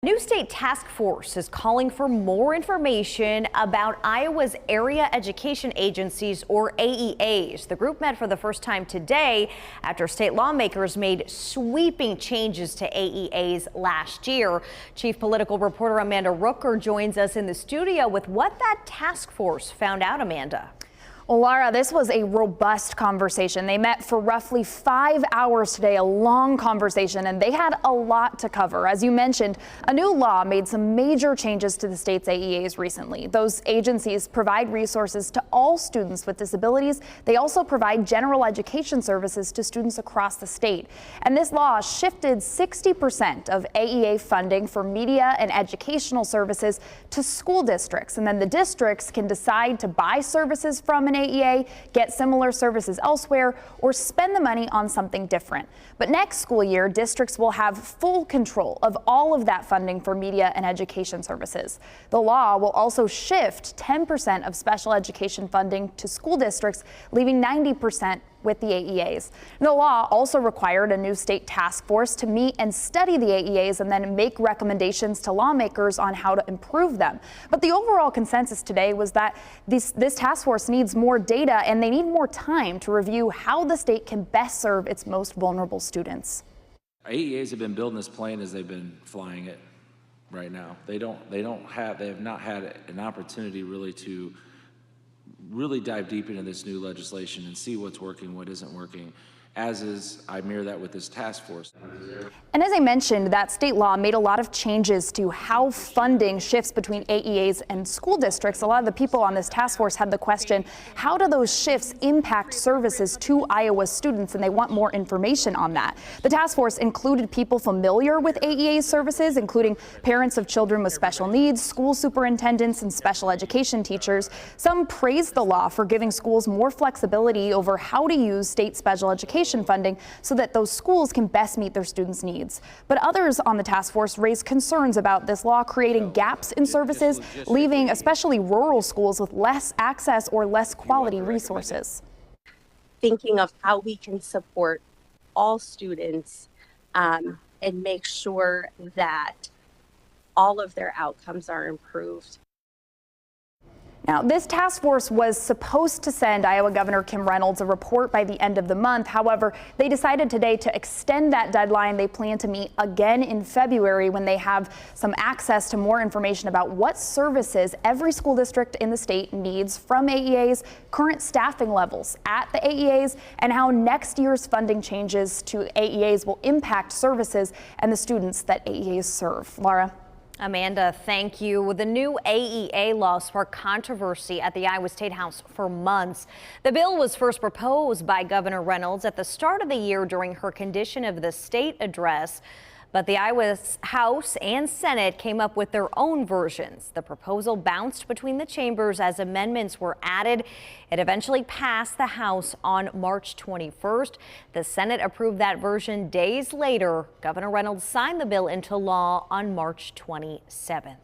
New state task force is calling for more information about Iowa's area education agencies, or AEAs. The group met for the first time today after state lawmakers made sweeping changes to AEAs last year. Chief political reporter Amanda Rooker joins us in the studio with what that task force found out. Amanda. Well, Laura, this was a robust conversation. They met for roughly 5 hours today, a long conversation, and they had a lot to cover. As you mentioned, a new law made some major changes to the state's AEAs recently. Those agencies provide resources to all students with disabilities. They also provide general education services to students across the state. And this law shifted 60% of AEA funding for media and educational services to school districts. And then the districts can decide to buy services from an AEA, get similar services elsewhere, or spend the money on something different. But next school year, districts will have full control of all of that funding for media and education services. The law will also shift 10% of special education funding to school districts, leaving 90% with the AEAs. The law also required a new state task force to meet and study the AEAs and then make recommendations to lawmakers on how to improve them. But the overall consensus today was that this task force needs more data and they need more time to review how the state can best serve its most vulnerable students. AEAs have been building this plane as they've been flying it right now. They have not had an opportunity really to dive deep into this new legislation and see what's working, what isn't working, I mirror that with this task force. And as I mentioned, that state law made a lot of changes to how funding shifts between AEAs and school districts. A lot of the people on this task force had the question, how do those shifts impact services to Iowa students? And they want more information on that. The task force included people familiar with AEA services, including parents of children with special needs, school superintendents, and special education teachers. Some praised the law for giving schools more flexibility over how to use state special education funding so that those schools can best meet their students' needs. But others on the task force raised concerns about this law creating gaps in services, leaving especially rural schools with less access or less quality resources. Thinking of how we can support all students and make sure that all of their outcomes are improved. Now, this task force was supposed to send Iowa Governor Kim Reynolds a report by the end of the month. However, they decided today to extend that deadline. They plan to meet again in February when they have some access to more information about what services every school district in the state needs from AEAs, current staffing levels at the AEAs, and how next year's funding changes to AEAs will impact services and the students that AEAs serve. Laura? Amanda, thank you. The new AEA law sparked controversy at the Iowa State House for months. The bill was first proposed by Governor Reynolds at the start of the year during her Condition of the State address. But the Iowa House and Senate came up with their own versions. The proposal bounced between the chambers as amendments were added. It eventually passed the House on March 21st. The Senate approved that version days later. Governor Reynolds signed the bill into law on March 27th.